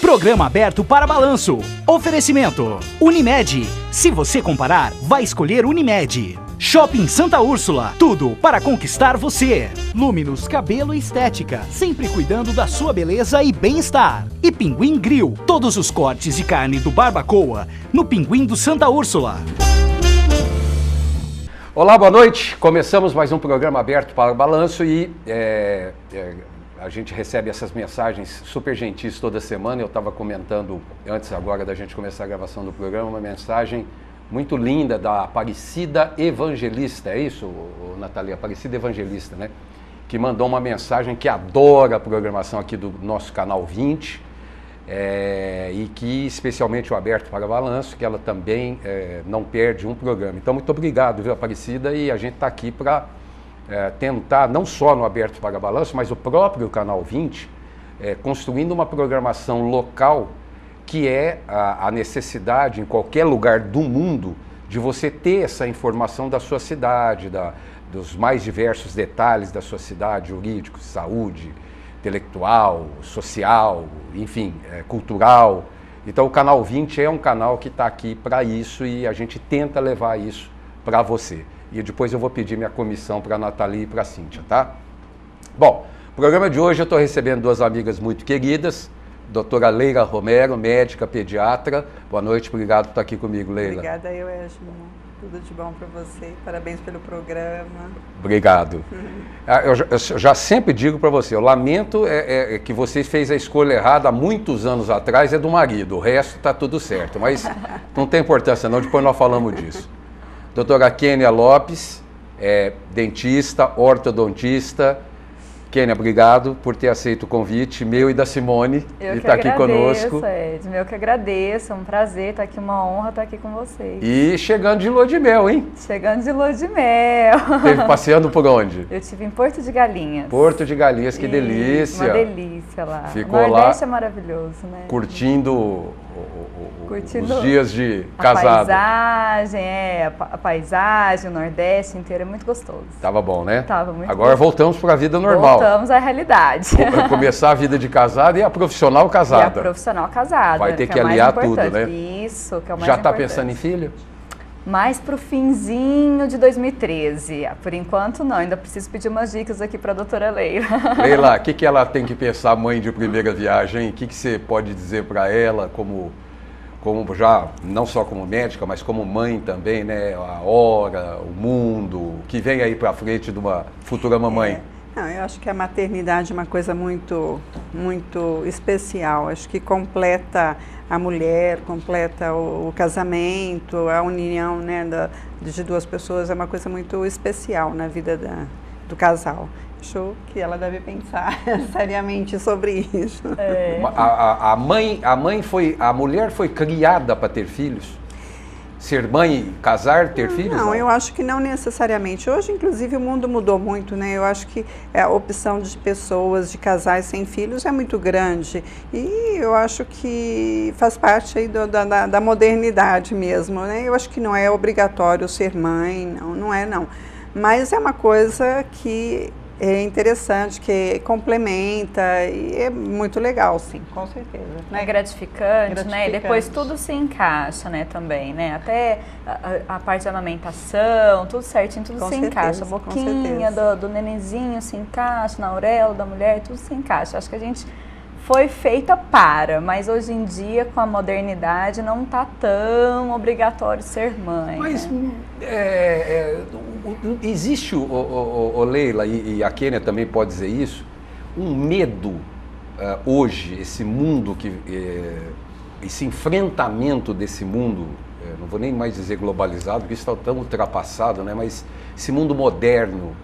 Programa aberto para balanço. Oferecimento. Unimed. Se você comparar, vai escolher Unimed. Shopping Santa Úrsula. Tudo para conquistar você. Luminus Cabelo e Estética. Sempre cuidando da sua beleza e bem-estar. E Pinguim Grill. Todos os cortes de carne do Barbacoa no Pinguim do Santa Úrsula. Olá, boa noite. Começamos mais um programa aberto para o balanço e a gente recebe essas mensagens super gentis toda semana. Eu estava comentando antes agora da gente começar a gravação do programa uma mensagem muito linda da Aparecida Evangelista, é isso, Natalia? Aparecida Evangelista, né? Que mandou uma mensagem que adora a programação aqui do nosso canal 20 e que especialmente o Aberto para Balanço, que ela também não perde um programa. Então, muito obrigado, viu, Aparecida? E a gente está aqui para tentar, não só no Aberto para Balanço, mas o próprio canal 20, construindo uma programação local que é a necessidade em qualquer lugar do mundo de você ter essa informação da sua cidade, dos mais diversos detalhes da sua cidade, jurídico, saúde, intelectual, social, enfim, cultural. Então o canal 20 é um canal que está aqui para isso e a gente tenta levar isso para você. E depois eu vou pedir minha comissão para a Nathalie e para a Cíntia, tá? Bom, no programa de hoje eu estou recebendo duas amigas muito queridas, doutora Leila Romero, médica pediatra. Boa noite, obrigado por estar aqui comigo, Leila. Obrigada, Esmo. Tudo de bom para você. Parabéns pelo programa. Obrigado. Eu já sempre digo para você, eu lamento que você fez a escolha errada há muitos anos atrás, é do marido, o resto está tudo certo, mas não tem importância não, depois nós falamos disso. Doutora Kênia Lopes, dentista, ortodontista. Kênia, obrigado por ter aceito o convite meu e da Simone de estar aqui conosco. Edmo, eu que agradeço, é um prazer estar aqui, uma honra estar aqui com vocês. E chegando de lua de mel, hein? Chegando de lua de mel. Teve passeando por onde? Eu estive em Porto de Galinhas. Porto de Galinhas, que delícia. Uma delícia lá. Ficou o Nordeste lá é maravilhoso, né? Curtindo os dias de casado. A paisagem, o Nordeste inteiro é muito gostoso. Tava bom, né? Tava muito Agora gostoso. voltamos para a vida normal. Voltamos à realidade. Começar a vida de casado e a profissional casada. E a profissional casada. Vai ter que é aliar mais tudo, né? Isso, que é o mais Já importante. está pensando em filho? Mais pro finzinho de 2013. Por enquanto não, ainda preciso pedir umas dicas aqui para a doutora Leila. Leila, o que ela tem que pensar, mãe de primeira viagem? O que você pode dizer para ela como já, não só como médica, mas como mãe também, né? A hora, o mundo, o que vem aí para frente de uma futura mamãe? Não, eu acho que a maternidade é uma coisa muito, muito especial. Acho que completa a mulher, completa o casamento, a união, né, de duas pessoas. É uma coisa muito especial na vida do casal. Acho que ela deve pensar seriamente sobre isso. A mulher foi criada para ter filhos? Ser mãe, casar, ter filhos? Não, eu acho que não necessariamente. Hoje, inclusive, o mundo mudou muito, né? Eu acho que a opção de pessoas, de casais sem filhos é muito grande. E eu acho que faz parte aí da modernidade mesmo, né? Eu acho que não é obrigatório ser mãe, não é não. Mas é uma coisa que é interessante, que complementa e é muito legal, sim, com certeza. Né? É gratificante, né? E depois tudo se encaixa, né, também, né? Até a parte de amamentação, tudo certinho, tudo se encaixa. A boquinha do nenenzinho se encaixa, na auréola da mulher, tudo se encaixa. Acho que a gente foi feita mas hoje em dia, com a modernidade, não está tão obrigatório ser mãe. Mas né? Existe, Leila, e a Kênia também pode dizer isso, um medo hoje, esse mundo, esse enfrentamento desse mundo, não vou nem mais dizer globalizado, porque isso está tão ultrapassado, né? Mas esse mundo moderno,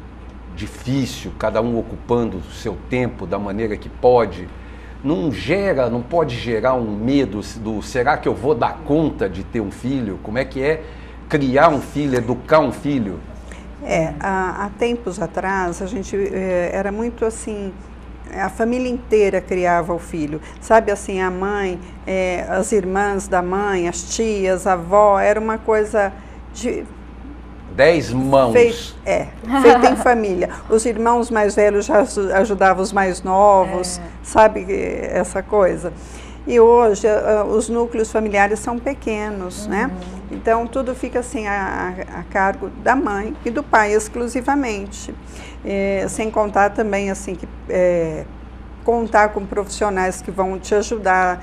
difícil, cada um ocupando o seu tempo da maneira que pode, não pode gerar um medo do será que eu vou dar conta de ter um filho? Como é que é criar um filho, educar um filho? Há tempos atrás a gente era muito assim, a família inteira criava o filho, sabe assim, a mãe, as irmãs da mãe, as tias, a avó, era uma coisa de 10 mãos. Feita em família. Os irmãos mais velhos já ajudavam os mais novos, sabe, essa coisa. E hoje os núcleos familiares são pequenos, né? Então tudo fica assim a cargo da mãe e do pai exclusivamente. Sem contar também assim que contar com profissionais que vão te ajudar,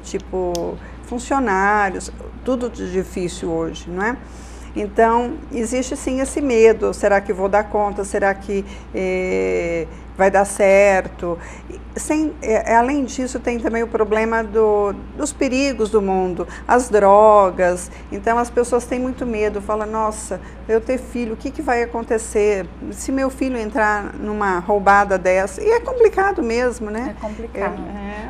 tipo funcionários, tudo difícil hoje, não é? Então, existe sim esse medo, será que vou dar conta, será que vai dar certo? Além disso, tem também o problema dos perigos do mundo, as drogas. Então, as pessoas têm muito medo, falam, nossa, eu ter filho, o que vai acontecer se meu filho entrar numa roubada dessa? E é complicado mesmo, né? É complicado.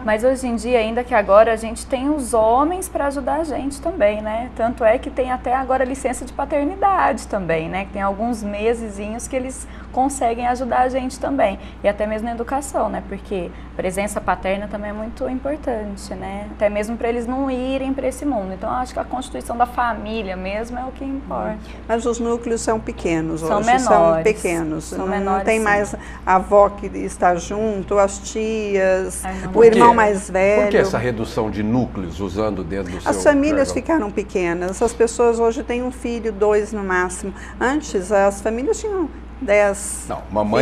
Mas hoje em dia, ainda que agora, a gente tem os homens para ajudar a gente também, né? Tanto é que tem até agora licença de paternidade também, né? Que tem alguns mesezinhos que eles conseguem ajudar a gente também. E até mesmo na educação, né? Porque a presença paterna também é muito importante, né? Até mesmo para eles não irem para esse mundo. Então, eu acho que a constituição da família mesmo é o que importa. Mas os núcleos são pequenos hoje, são menores. São pequenos. São menores, não tem sim. mais a avó que está junto, as tias, o irmão mais velho. Por que essa redução de núcleos usando dentro do seu... As famílias ficaram pequenas. As pessoas hoje têm um filho, 2 no máximo. Antes, as famílias tinham 10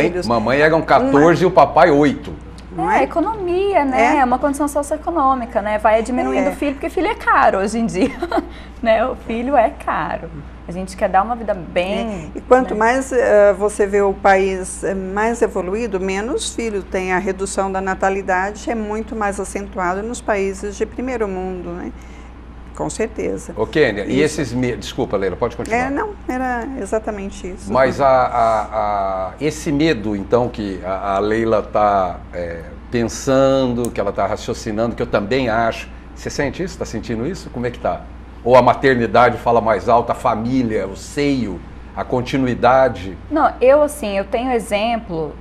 filhos. Mamãe eram 14 e o papai 8. Economia, né? É uma condição socioeconômica, né? Vai diminuindo o filho, porque filho é caro hoje em dia, né? O filho é caro. A gente quer dar uma vida bem... E quanto mais você vê o país mais evoluído, menos filhos tem. A redução da natalidade é muito mais acentuada nos países de primeiro mundo, né? Com certeza. Ô, Kênia, e esses medos... Desculpa, Leila, pode continuar. Não, era exatamente isso. Mas esse medo, então, que a Leila está pensando, que ela está raciocinando, que eu também acho... Você sente isso? Está sentindo isso? Como é que está? Ou a maternidade fala mais alto, a família, o seio, a continuidade? Não, eu tenho exemplo...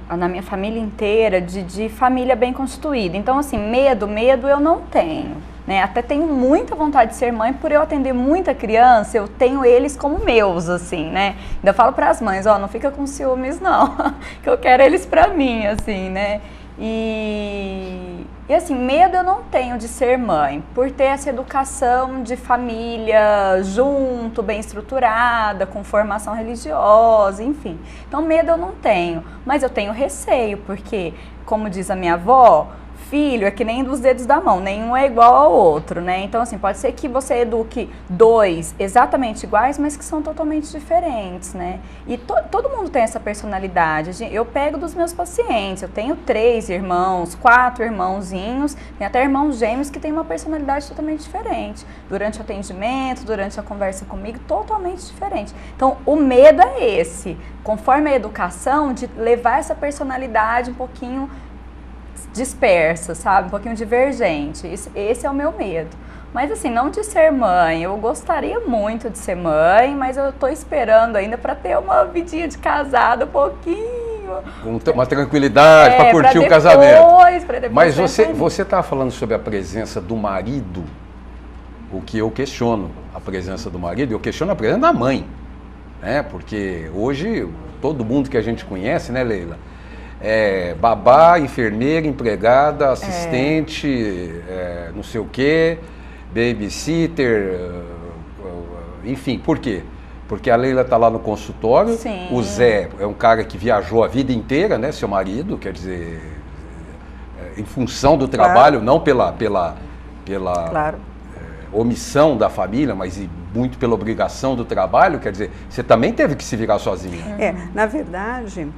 na minha família inteira, de família bem constituída. Então, assim, medo eu não tenho, né? Até tenho muita vontade de ser mãe, por eu atender muita criança, eu tenho eles como meus, assim, né? Ainda falo para as mães, não fica com ciúmes, não, que eu quero eles para mim, assim, né? E assim, medo eu não tenho de ser mãe, por ter essa educação de família junto, bem estruturada, com formação religiosa, enfim. Então medo eu não tenho, mas eu tenho receio, porque, como diz a minha avó, filho é que nem dos dedos da mão, nenhum é igual ao outro, né? Então, assim, pode ser que você eduque 2 exatamente iguais, mas que são totalmente diferentes, né? E todo mundo tem essa personalidade. Eu pego dos meus pacientes, eu tenho 3 irmãos, 4 irmãozinhos, tem até irmãos gêmeos que têm uma personalidade totalmente diferente. Durante o atendimento, durante a conversa comigo, totalmente diferente. Então, o medo é esse, conforme a educação, de levar essa personalidade um pouquinho dispersa, sabe? Um pouquinho divergente. Esse é o meu medo. Mas assim, não de ser mãe. Eu gostaria muito de ser mãe, mas eu tô esperando ainda para ter uma vidinha de casado um pouquinho. Uma tranquilidade para curtir o casamento. Mas você estava falando sobre a presença do marido, o que eu questiono a presença do marido, eu questiono a presença da mãe, né? Porque hoje todo mundo que a gente conhece, né, Leila? Babá, enfermeira, empregada, assistente, não sei o quê, babysitter, enfim, por quê? Porque a Leila está lá no consultório, sim. O Zé é um cara que viajou a vida inteira, né, seu marido, quer dizer, em função do trabalho, claro. Não pela claro. Omissão da família, mas muito pela obrigação do trabalho, quer dizer, você também teve que se virar sozinha. Na verdade,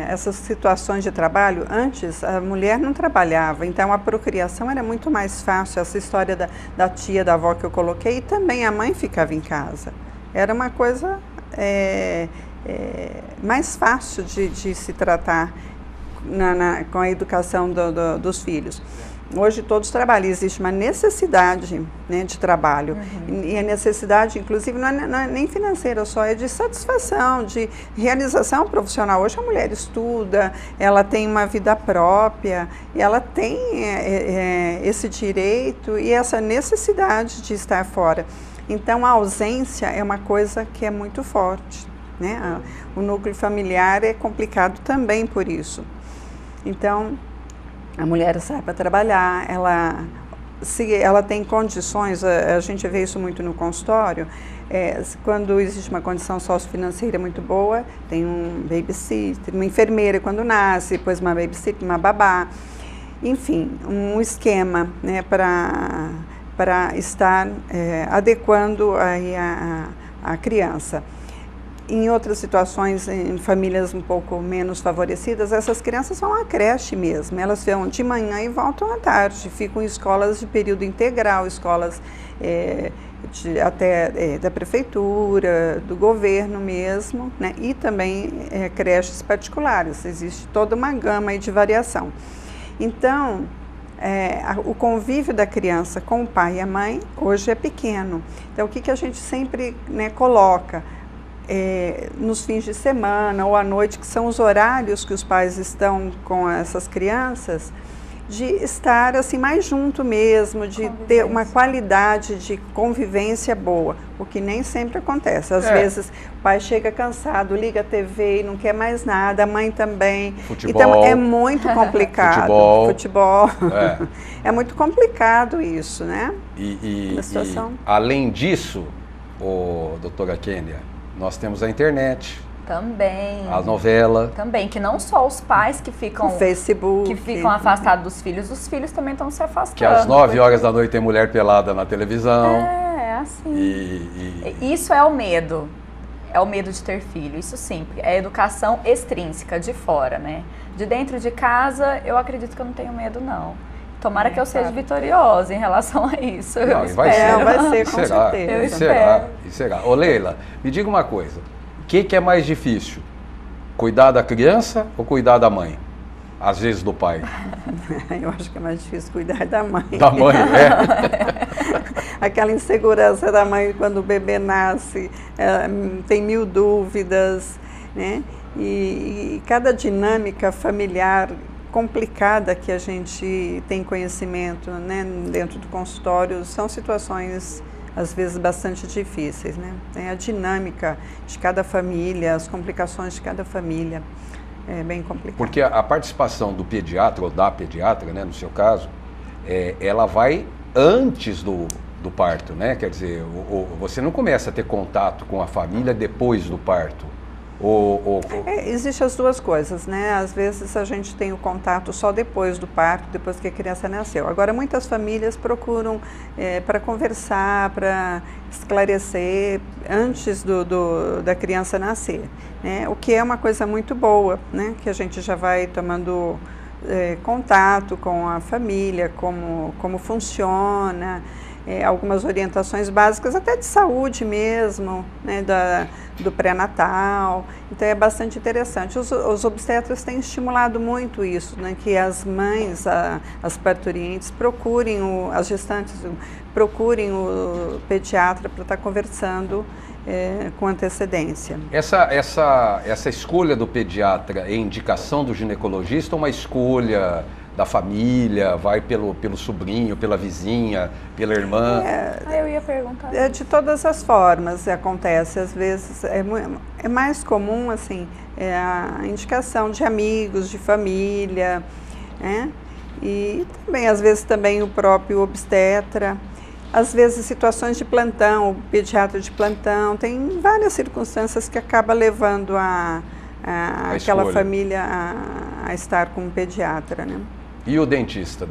essas situações de trabalho, antes a mulher não trabalhava, então a procriação era muito mais fácil, essa história da tia, da avó que eu coloquei, e também a mãe ficava em casa. Era uma coisa mais fácil de se tratar com a educação dos filhos. Hoje todos trabalham, existe uma necessidade, né, de trabalho, e a necessidade, inclusive, não é nem financeira só, é de satisfação, de realização profissional. Hoje a mulher estuda, ela tem uma vida própria, e ela tem esse direito e essa necessidade de estar fora. Então a ausência é uma coisa que é muito forte, né? O núcleo familiar é complicado também por isso. Então, A mulher sai para trabalhar, se ela tem condições, a gente vê isso muito no consultório, quando existe uma condição sociofinanceira muito boa, tem um babysitter, uma enfermeira quando nasce, depois uma babysitter, uma babá, enfim, um esquema, né, para estar adequando aí a criança. Em outras situações, em famílias um pouco menos favorecidas, essas crianças vão à creche mesmo. Elas vão de manhã e voltam à tarde. Ficam em escolas de período integral, escolas até da prefeitura, do governo mesmo, né? E também creches particulares. Existe toda uma gama aí de variação. Então, o convívio da criança com o pai e a mãe hoje é pequeno. Então, o que a gente sempre, né, coloca? Nos fins de semana ou à noite, que são os horários que os pais estão com essas crianças, de estar assim mais junto mesmo, de ter uma qualidade de convivência boa, o que nem sempre acontece. Às vezes o pai chega cansado, liga a TV e não quer mais nada, a mãe também. Futebol. Então é muito complicado. Futebol. É muito complicado isso, né? E além disso, doutora Kênia, nós temos a internet. Também. A novela. Também, que não só os pais que ficam... O Facebook. Que ficam afastados dos filhos, os filhos também estão se afastando. Que às 9 horas da noite tem mulher pelada na televisão. É assim. Isso é o medo. É o medo de ter filho, isso sim. É a educação extrínseca, de fora, né? De dentro de casa, eu acredito que eu não tenho medo, não. Tomara que eu seja vitoriosa em relação a isso. Não, vai ser, com certeza. Eu espero. Será. Ô Leila, me diga uma coisa. O que é mais difícil? Cuidar da criança ou cuidar da mãe? Às vezes do pai. Eu acho que é mais difícil cuidar da mãe. Da mãe, Aquela insegurança da mãe quando o bebê nasce, tem mil dúvidas, né? E cada dinâmica familiar complicada que a gente tem conhecimento, né, dentro do consultório, são situações às vezes bastante difíceis, né? Tem a dinâmica de cada família, as complicações de cada família, é bem complicado. Porque a participação do pediatra ou da pediatra, né, no seu caso, ela vai antes do parto, né? Quer dizer, você não começa a ter contato com a família depois do parto. Existem as duas coisas, né? Às vezes a gente tem o contato só depois do parto, depois que a criança nasceu. Agora, muitas famílias procuram para conversar, para esclarecer antes da criança nascer, né? O que é uma coisa muito boa, né? Que a gente já vai tomando contato com a família, como funciona, algumas orientações básicas, até de saúde mesmo, né, do pré-natal. Então é bastante interessante. Os obstetras têm estimulado muito isso, né, que as mães, as parturientes procurem, as gestantes procurem o pediatra para estar conversando com antecedência. Essa escolha do pediatra é indicação do ginecologista ou uma escolha da família, vai pelo sobrinho, pela vizinha, pela irmã? Eu ia perguntar. De todas as formas acontece, às vezes é mais comum assim, a indicação de amigos, de família, né? E também, às vezes, também o próprio obstetra, às vezes situações de plantão, o pediatra de plantão, tem várias circunstâncias que acaba levando aquela família a estar com um pediatra, né? E o dentista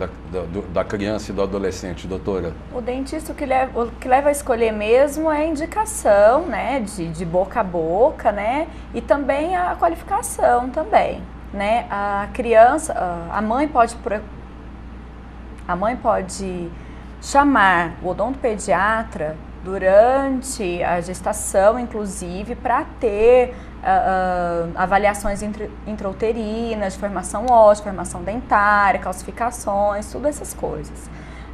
da criança e do adolescente, doutora? O dentista, o que leva a escolher mesmo é a indicação, né, de boca a boca, né, e também a qualificação também, né. A criança, a mãe pode chamar o odontopediatra durante a gestação, inclusive, para ter avaliações intrauterinas, de formação óssea, formação dentária, calcificações, todas essas coisas.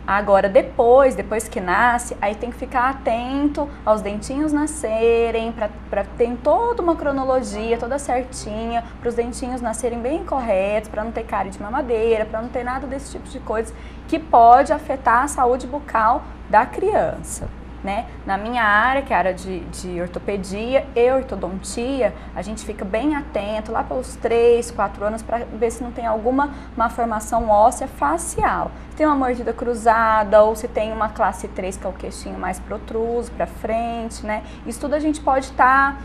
Agora, depois que nasce, aí tem que ficar atento aos dentinhos nascerem, para ter toda uma cronologia, toda certinha, para os dentinhos nascerem bem corretos, para não ter cárie de mamadeira, para não ter nada desse tipo de coisa que pode afetar a saúde bucal da criança. né? Na minha área, que é a área de ortopedia e ortodontia, a gente fica bem atento lá pelos 3, 4 anos para ver se não tem alguma malformação óssea facial. Se tem uma mordida cruzada ou se tem uma classe 3, que é o queixinho mais protruso para frente, né? Isso tudo a gente pode estar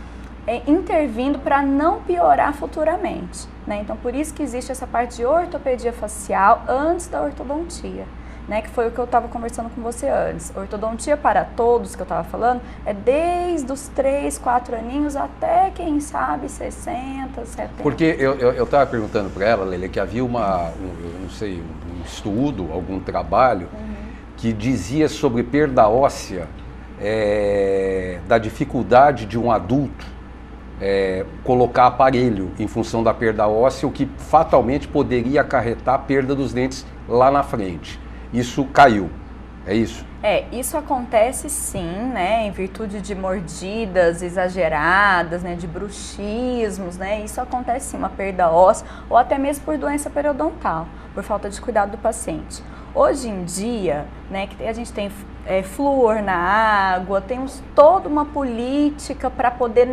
intervindo para não piorar futuramente, né? Então, por isso que existe essa parte de ortopedia facial antes da ortodontia, né? Que foi o que eu estava conversando com você antes. Ortodontia para todos, que eu estava falando, é desde os 3, 4 aninhos até, quem sabe, 60, 70. Porque eu estava perguntando para ela, Lele, que havia um estudo, algum trabalho, que dizia sobre perda óssea, da dificuldade de um adulto colocar aparelho em função da perda óssea, o que fatalmente poderia acarretar a perda dos dentes lá na frente. Isso caiu, é isso? Isso acontece sim, né, em virtude de mordidas exageradas, né, de bruxismos, né, isso acontece sim, uma perda óssea ou até mesmo por doença periodontal, por falta de cuidado do paciente. Hoje em dia, né, que a gente tem flúor na água, temos toda uma política para poder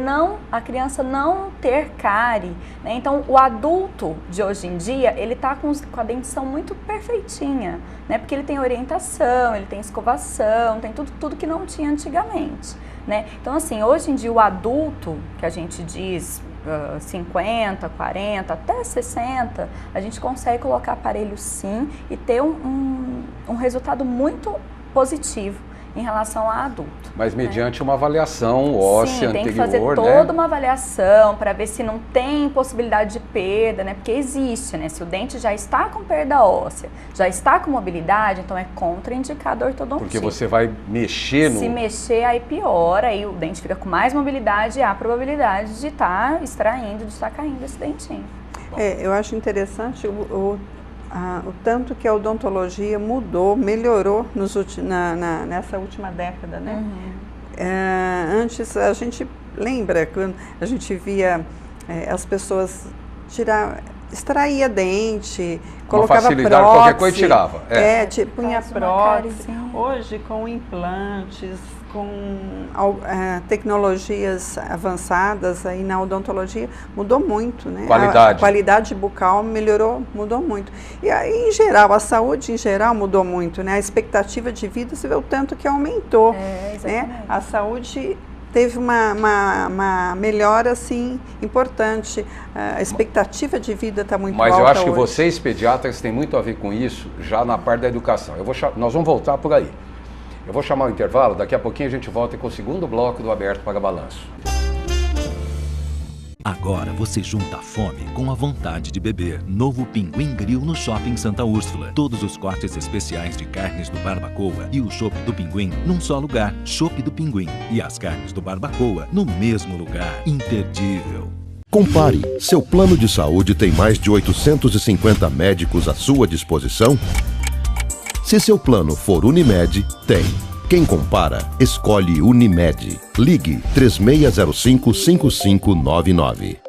a criança não ter cárie, né? Então, o adulto de hoje em dia, ele está com a dentição muito perfeitinha, né? Porque ele tem orientação, ele tem escovação, tem tudo que não tinha antigamente, né? Então, assim, hoje em dia, o adulto, que a gente diz 50, 40, até 60, a gente consegue colocar aparelho sim e ter um resultado muito positivo em relação a adulto. Mas mediante uma avaliação óssea anterior, né? Sim, tem que fazer toda uma avaliação para ver se não tem possibilidade de perda, né? Porque existe, né? Se o dente já está com perda óssea, já está com mobilidade, então é contraindicado a ortodontia. Porque você vai mexer no... Se mexer, aí piora, aí o dente fica com mais mobilidade e há a probabilidade de estar extraindo, de estar caindo esse dentinho. Eu acho interessante o tanto que a odontologia melhorou nessa última década, né? Antes, a gente lembra quando a gente via as pessoas extraía dente, colocava prótese. Qualquer coisa tirava. Punha prótese. Hoje, com implantes, com tecnologias avançadas aí na odontologia, mudou muito, né? A qualidade bucal mudou muito. E aí, em geral, a saúde em geral mudou muito, né? A expectativa de vida, você vê o tanto que aumentou, né? A saúde teve uma melhora, assim, importante. A expectativa de vida está muito alta. Mas eu acho que vocês, pediatras, têm muito a ver com isso, já na parte da educação. Nós vamos voltar por aí. Eu vou chamar o intervalo, daqui a pouquinho a gente volta com o segundo bloco do Aberto para Balanço. Agora você junta a fome com a vontade de beber. Novo Pinguim Grill no Shopping Santa Úrsula. Todos os cortes especiais de carnes do Barbacoa e o chopp do Pinguim num só lugar. Chopp do Pinguim e as carnes do Barbacoa no mesmo lugar. Imperdível. Compare. Seu plano de saúde tem mais de 850 médicos à sua disposição? Se seu plano for Unimed, tem. Quem compara, escolhe Unimed. Ligue 3605-5599.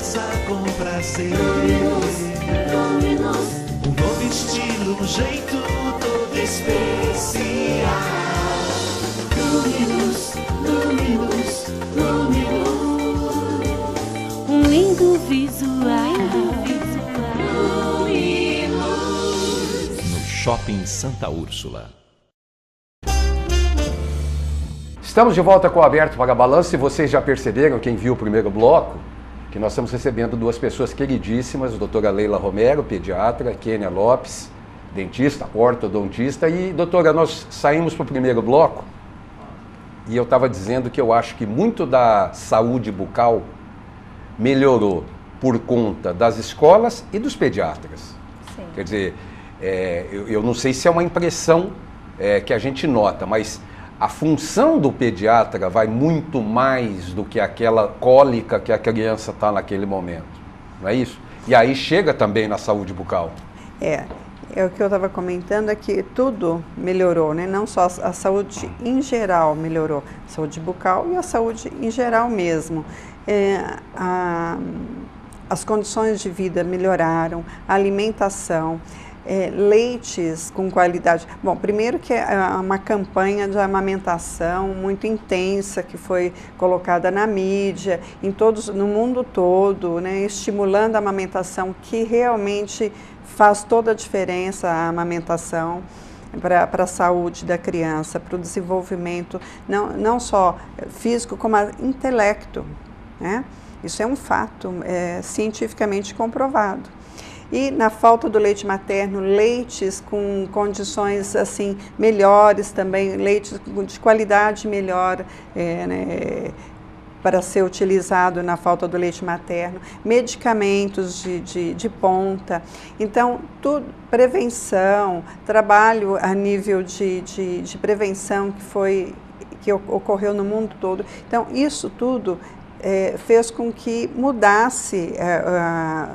criança com prazer. Um novo estilo, um jeito todo especial. Um lindo visual. No Shopping Santa Úrsula. Estamos de volta com o Aberto para Balanço e vocês já perceberam, quem viu o primeiro bloco, que nós estamos recebendo duas pessoas queridíssimas, a doutora Leila Romero, pediatra, Kênia Lopes, dentista, ortodontista. E, doutora, nós saímos para o primeiro bloco e eu estava dizendo que eu acho que muito da saúde bucal melhorou por conta das escolas e dos pediatras. Sim. Quer dizer, eu não sei se é uma impressão que a gente nota, mas a função do pediatra vai muito mais do que aquela cólica que a criança está naquele momento, não é isso? E aí chega também na saúde bucal. O que eu estava comentando é que tudo melhorou, né? Não só a saúde em geral melhorou, a saúde bucal e a saúde em geral mesmo. As condições de vida melhoraram, a alimentação, leites com qualidade. Bom, primeiro que é uma campanha de amamentação muito intensa que foi colocada na mídia, no mundo todo, né, estimulando a amamentação, que realmente faz toda a diferença a amamentação para a saúde da criança, para o desenvolvimento não só físico como intelecto, né? Isso é um fato cientificamente comprovado. E na falta do leite materno, leites com condições assim melhores também, leites de qualidade melhor, né, para ser utilizado na falta do leite materno, medicamentos de ponta. Então, prevenção, trabalho a nível de prevenção que ocorreu no mundo todo. Então, isso tudo fez com que mudasse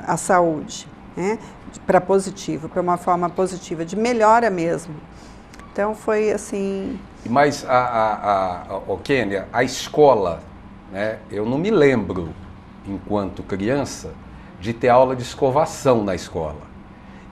a saúde, né, para positivo, para uma forma positiva, de melhora mesmo. Então foi assim... Mas, Kênia, a escola, né, eu não me lembro, enquanto criança, de ter aula de escovação na escola.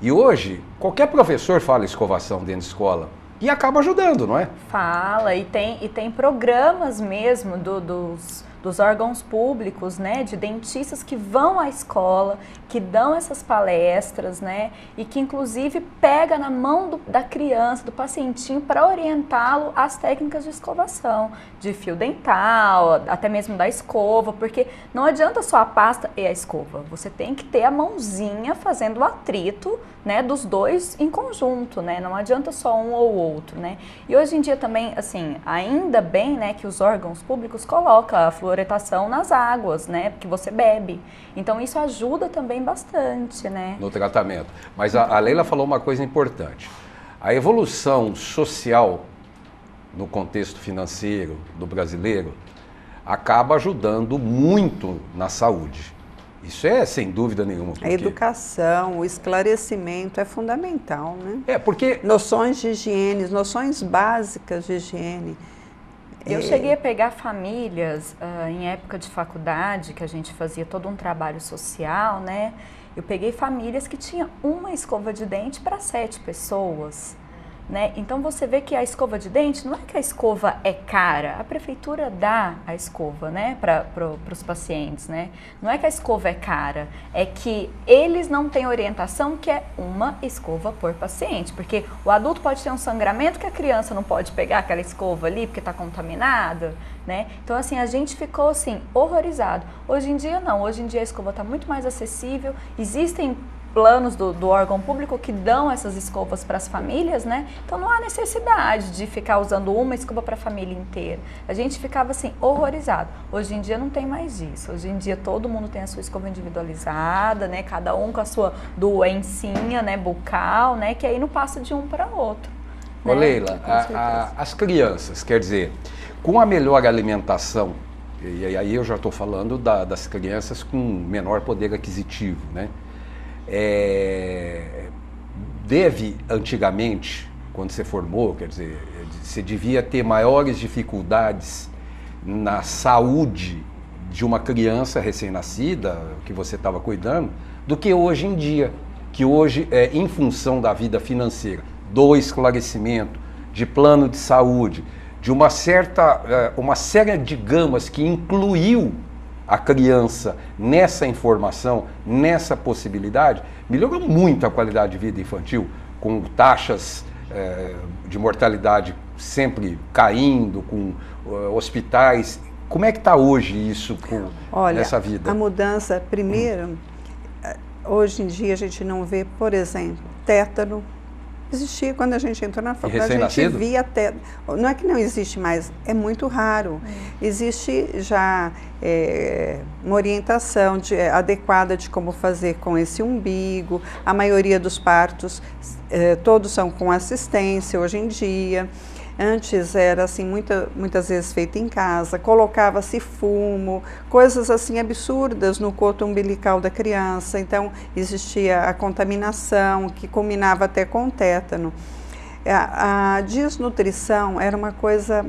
E hoje, qualquer professor fala escovação dentro de escola e acaba ajudando, não é? Fala, e tem programas mesmo dos órgãos públicos, né, de dentistas que vão à escola, que dão essas palestras, né, e que inclusive pega na mão da criança, do pacientinho, para orientá-lo às técnicas de escovação, de fio dental, até mesmo da escova, porque não adianta só a pasta e a escova, você tem que ter a mãozinha fazendo o atrito, né, dos dois em conjunto, né, não adianta só um ou outro, né. E hoje em dia também, assim, ainda bem, né, que os órgãos públicos colocam a fluoretação nas águas, né, que você bebe. Então isso ajuda também bastante, né? No tratamento. Mas a Leila falou uma coisa importante. A evolução social no contexto financeiro do brasileiro acaba ajudando muito na saúde. Isso é sem dúvida nenhuma. A educação, o esclarecimento é fundamental, né? Porque... Noções de higiene, noções básicas de higiene. Eu cheguei a pegar famílias em época de faculdade, que a gente fazia todo um trabalho social, né? Eu peguei famílias que tinham uma escova de dente para 7 pessoas. Né? Então você vê que a escova de dente, não é que a escova é cara, a prefeitura dá a escova, né, para os pacientes, né? Não é que a escova é cara, é que eles não têm orientação que é uma escova por paciente, porque o adulto pode ter um sangramento que a criança não pode pegar aquela escova ali porque está contaminada, né? Então assim, a gente ficou assim, horrorizado. Hoje em dia não, hoje em dia a escova está muito mais acessível, existem planos do órgão público que dão essas escovas para as famílias, né? Então não há necessidade de ficar usando uma escova para a família inteira. A gente ficava assim, horrorizado. Hoje em dia não tem mais isso. Hoje em dia todo mundo tem a sua escova individualizada, né? Cada um com a sua doencinha, né? Bucal, né? Que aí não passa de um para outro. Ô, né? Leila, as crianças, quer dizer, com a melhor alimentação, e aí eu já estou falando das crianças com menor poder aquisitivo, né? Deve, antigamente, quando você formou, quer dizer, você devia ter maiores dificuldades na saúde de uma criança recém-nascida, que você estava cuidando, do que hoje em dia, que hoje, em função da vida financeira, do esclarecimento, de plano de saúde, de uma série de gamas que incluiu a criança nessa informação, nessa possibilidade, melhorou muito a qualidade de vida infantil, com taxas de mortalidade sempre caindo, com hospitais. Como é que está hoje isso nessa vida? A mudança, primeiro, hoje em dia a gente não vê, por exemplo, tétano. Existia quando a gente entrou na faculdade, a gente via tétano. Não é que não existe mais, é muito raro. Existe já uma orientação adequada de como fazer com esse umbigo. A maioria dos partos, todos são com assistência hoje em dia. Antes era assim, muitas vezes feito em casa, colocava-se fumo, coisas assim absurdas no coto umbilical da criança, então existia a contaminação que culminava até com o tétano. A desnutrição era uma coisa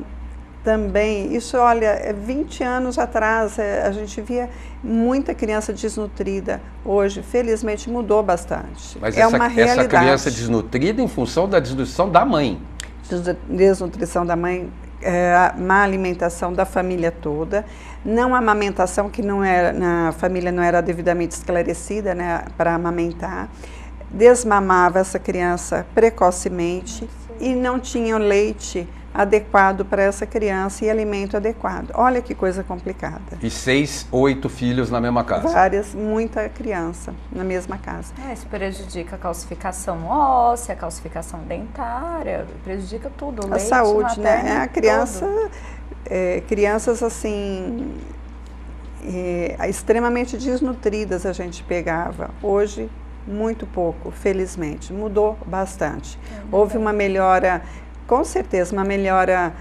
também, isso olha, 20 anos atrás a gente via muita criança desnutrida, hoje felizmente mudou bastante. Mas uma realidade. Essa criança desnutrida em função da desnutrição da mãe. Desnutrição da mãe, má alimentação da família toda, não amamentação que na família não era devidamente esclarecida, né, para amamentar, desmamava essa criança precocemente e não tinha leite adequado para essa criança e alimento adequado. Olha que coisa complicada. E 6 ou 8 filhos na mesma casa. Muita criança na mesma casa. Isso prejudica a calcificação óssea, a calcificação dentária, prejudica tudo. A saúde, né? A criança, crianças assim, extremamente desnutridas a gente pegava. Hoje, muito pouco, felizmente. Mudou bastante. Houve uma melhora, com certeza, uma melhora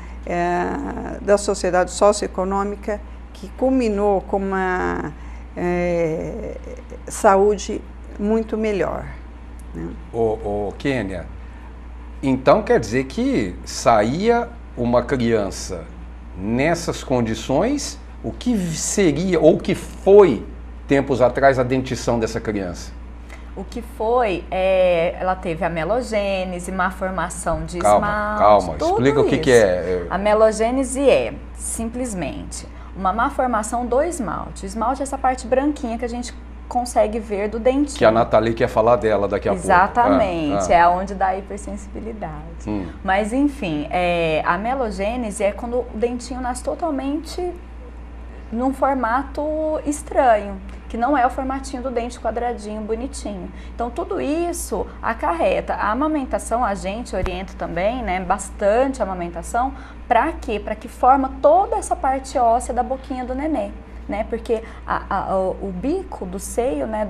da sociedade socioeconômica que culminou com uma saúde muito melhor. Né? Kênia, então quer dizer que saía uma criança nessas condições, o que seria, ou o que foi, tempos atrás, a dentição dessa criança? O que foi, ela teve a melogênese, má formação de esmalte. Calma, explica o que é. A melogênese é, simplesmente, uma má formação do esmalte. O esmalte é essa parte branquinha que a gente consegue ver do dentinho. Que a Nathalie quer falar dela daqui a pouco. Exatamente, é onde dá a hipersensibilidade. Mas, enfim, a melogênese é quando o dentinho nasce totalmente num formato estranho, que não é o formatinho do dente quadradinho, bonitinho. Então, tudo isso acarreta. A amamentação, a gente orienta também, né, bastante a amamentação, para quê? Para que forma toda essa parte óssea da boquinha do nenê. Né? Porque o bico do seio, né,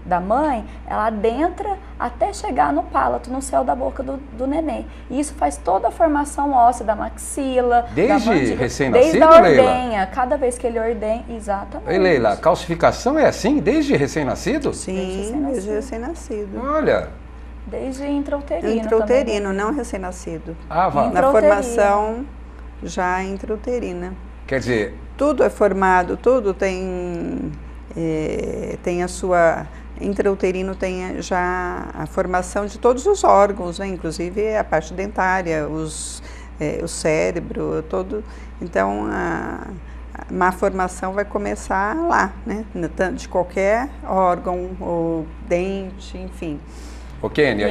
da mãe, ela adentra até chegar no palato, no céu da boca do nenê. E isso faz toda a formação óssea da maxila, desde recém-nascido, desde a ordenha, cada vez que ele ordenha, exatamente. Ei, Leila, a calcificação é assim, desde recém-nascido? Sim, desde recém-nascido. Olha... Desde intrauterino. Intrauterino, também. Não recém-nascido. Na formação já intrauterina. Quer dizer... Tudo é formado, tudo tem a sua... Intrauterino tem já a formação de todos os órgãos, né? Inclusive a parte dentária, o cérebro, todo. Então, a má formação vai começar lá, né? De qualquer órgão, ou dente, enfim. Kênia,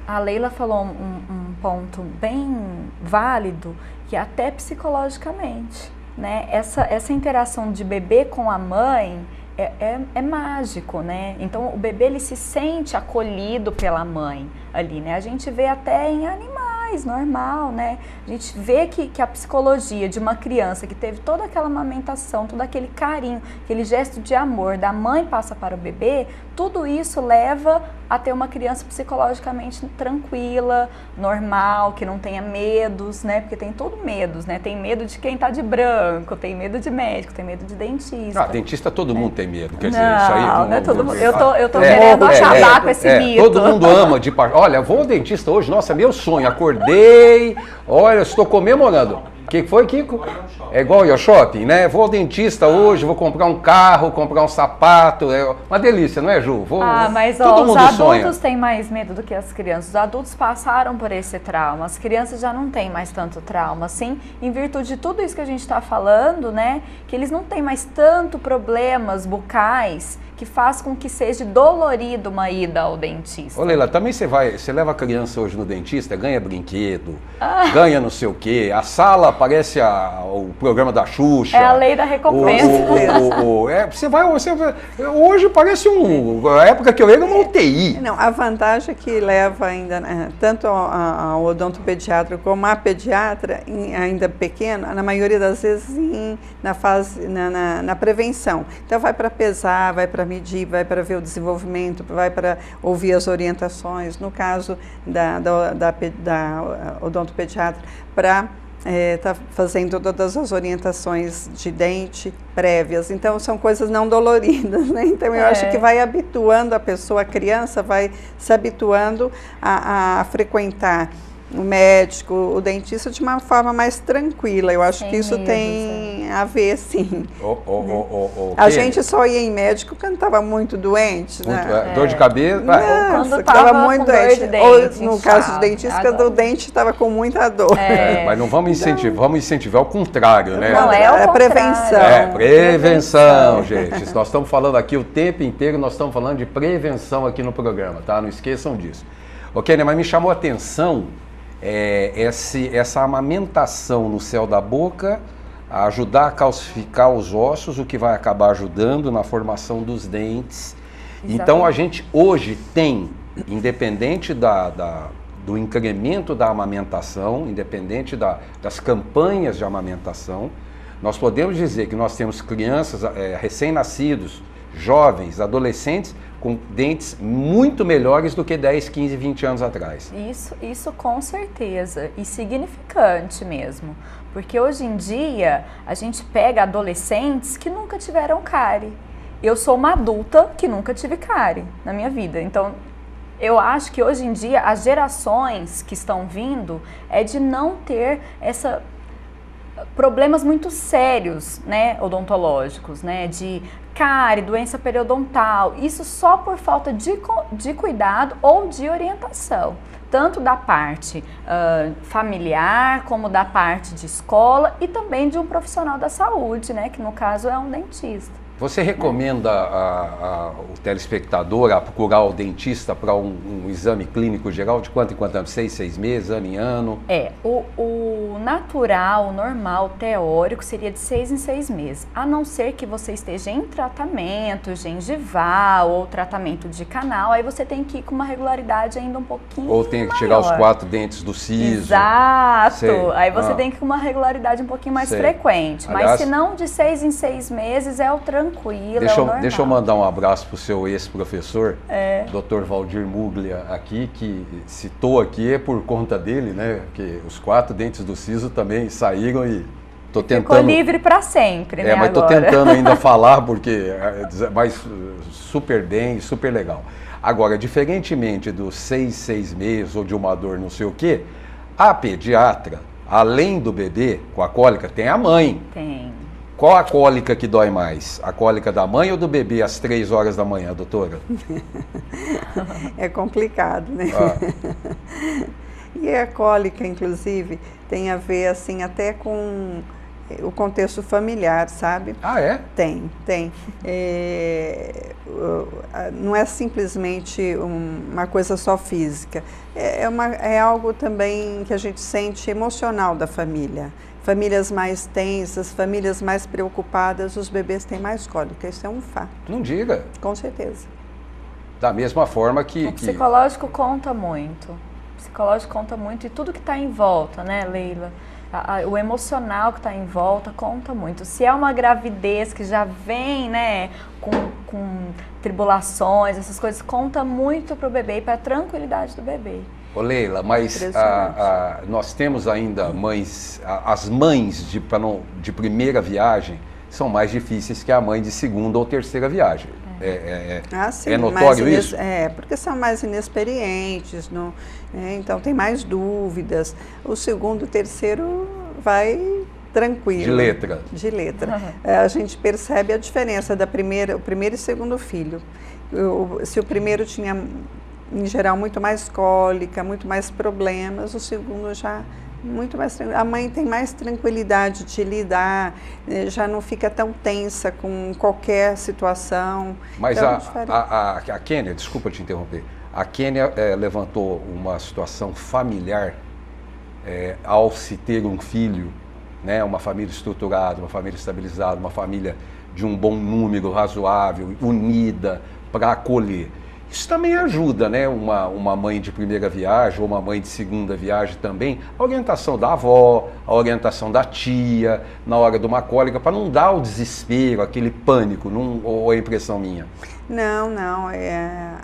a Leila falou um ponto bem válido, que é até psicologicamente. Né? Essa interação de bebê com a mãe é mágico, né? Então o bebê ele se sente acolhido pela mãe ali, né? A gente vê até em animais, normal, né? A gente vê que a psicologia de uma criança que teve toda aquela amamentação, todo aquele carinho, aquele gesto de amor da mãe passa para o bebê, tudo isso leva a ter uma criança psicologicamente tranquila, normal, que não tenha medos, né? Porque tem tudo medos, né? Tem medo de quem tá de branco, tem medo de médico, tem medo de dentista. Dentista todo mundo tem medo, quer dizer, não, isso aí... Não é todo mundo. Eu tô querendo acabar com esse mito. Todo mundo ama de parte. Olha, vou ao dentista hoje, nossa, meu sonho, acordei, olha, estou comemorando. que foi, Kiko? É igual ir ao shopping, né? Vou ao dentista hoje, vou comprar um carro, comprar um sapato. É uma delícia, não é, Ju? Mas todo os mundo adultos sonha. têm mais medo do que as crianças. Os adultos passaram por esse trauma. As crianças já não têm mais tanto trauma, assim, em virtude de tudo isso que a gente está falando, né? Que eles não têm mais tanto problemas bucais que faz com que seja dolorido uma ida ao dentista. Ô Leila, também você leva a criança hoje no dentista, ganha brinquedo, ganha não sei o quê, a sala parece o programa da Xuxa. É a lei da recompensa. Hoje parece a época que eu era uma UTI. Não, a vantagem que leva ainda, tanto ao odontopediatra como a pediatra, ainda pequena, na maioria das vezes na prevenção. Então vai para pesar, vai para medir, vai para ver o desenvolvimento, vai para ouvir as orientações, no caso da odontopediatra, para estar fazendo todas as orientações de dente prévias. Então, são coisas não doloridas, né? Então, eu acho que vai habituando a pessoa, a criança vai se habituando a frequentar o médico, o dentista, de uma forma mais tranquila. Eu acho que isso tem a ver, sim. A gente só ia em médico quando estava muito doente, né? Dor de cabeça? Quando estava muito doente. Ou, no caso do dentista, quando o dente estava com muita dor. Mas não vamos incentivar, vamos incentivar ao contrário, né? Não, é prevenção. Prevenção, gente. Nós estamos falando aqui o tempo inteiro, nós estamos falando de prevenção aqui no programa, tá? Não esqueçam disso. Ok, né? Mas me chamou a atenção essa amamentação no céu da boca, a ajudar a calcificar os ossos, o que vai acabar ajudando na formação dos dentes. Exatamente. Então a gente hoje tem, independente do incremento da amamentação, independente das campanhas de amamentação, nós podemos dizer que nós temos crianças recém-nascidos, jovens, adolescentes, com dentes muito melhores do que 10, 15, 20 anos atrás. Isso com certeza, e significante mesmo, porque hoje em dia a gente pega adolescentes que nunca tiveram cárie. Eu sou uma adulta que nunca tive cárie na minha vida, então eu acho que hoje em dia as gerações que estão vindo é de não ter problemas muito sérios, né, odontológicos, né, de cárie, doença periodontal, isso só por falta de cuidado ou de orientação, tanto da parte familiar, como da parte de escola e também de um profissional da saúde, né, que no caso é um dentista. Você recomenda o telespectador a procurar o dentista para um exame clínico geral de quanto em quanto tempo? 6 meses, ano em ano? O natural, o normal, o teórico seria de 6 em 6 meses, a não ser que você esteja em tratamento gengival ou tratamento de canal, aí você tem que ir com uma regularidade ainda um pouquinho Ou tem que tirar os 4 dentes do siso. Exato, aí você tem que ir com uma regularidade um pouquinho mais frequente, mas se não, de 6 em 6 meses é o tranquilo. Deixa eu mandar um abraço para o seu ex-professor, Dr. Valdir Muglia, aqui, que citou aqui por conta dele, né? Que os 4 dentes do siso também saíram e tô tentando... Ficou livre para sempre, né? Mas estou tentando ainda falar, porque vai super bem, super legal. Agora, diferentemente dos 6 meses ou de uma dor não sei o quê, a pediatra, além do bebê com a cólica, tem a mãe. Tem. Qual a cólica que dói mais? A cólica da mãe ou do bebê às 3 horas da manhã, doutora? É complicado, né? E a cólica, inclusive, tem a ver, assim, até com o contexto familiar, sabe? Ah, é? Tem. Não é simplesmente uma coisa só física. É algo também que a gente sente emocional da família. Famílias mais tensas, famílias mais preocupadas, os bebês têm mais cólica. Isso é um fato. Não diga. Com certeza. Da mesma forma que... O psicológico conta muito. O psicológico conta muito e tudo que está em volta, né, Leila? O emocional que está em volta conta muito. Se é uma gravidez que já vem, né, com tribulações, essas coisas, conta muito para o bebê e para a tranquilidade do bebê. Ô Leila, mas nós temos ainda mães, as mães de primeira viagem são mais difíceis que a mãe de segunda ou terceira viagem. Sim, é notório isso? Porque são mais inexperientes, então tem mais dúvidas. O segundo, terceiro vai tranquilo. De letra. De letra. A gente percebe a diferença o primeiro e segundo filho. Se o primeiro tinha, em geral, muito mais cólica, muito mais problemas, o segundo já muito mais tranquilo. A mãe tem mais tranquilidade de lidar, já não fica tão tensa com qualquer situação. Mas então, a Kênia, desculpa te interromper, a Kênia levantou uma situação familiar ao se ter um filho, né, uma família estruturada, uma família estabilizada, uma família de um bom número razoável, unida, para acolher. Isso também ajuda, né? Uma mãe de primeira viagem ou uma mãe de segunda viagem também, a orientação da avó, a orientação da tia, na hora de uma cólica, para não dar o desespero, aquele pânico, ou a impressão minha. Não,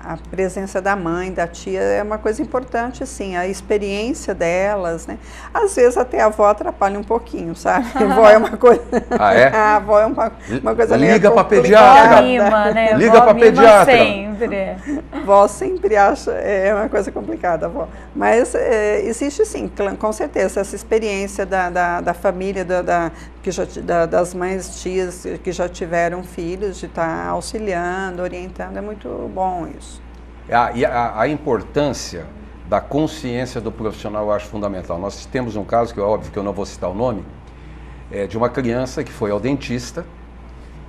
a presença da mãe, da tia é uma coisa importante, sim, a experiência delas, né? Às vezes até a avó atrapalha um pouquinho, sabe? A avó é uma coisa... Ah, é? A avó é uma coisa meio Liga para complicada. pediatra. Né? Liga para pediatra. Sempre. Vó sempre acha, é uma coisa complicada, a avó. Mas existe sim, com certeza, essa experiência da família, das mães, tias que já tiveram filhos, de estar auxiliando, orientando, é muito bom isso. E a importância da consciência do profissional eu acho fundamental. Nós temos um caso, que é óbvio que eu não vou citar o nome, de uma criança que foi ao dentista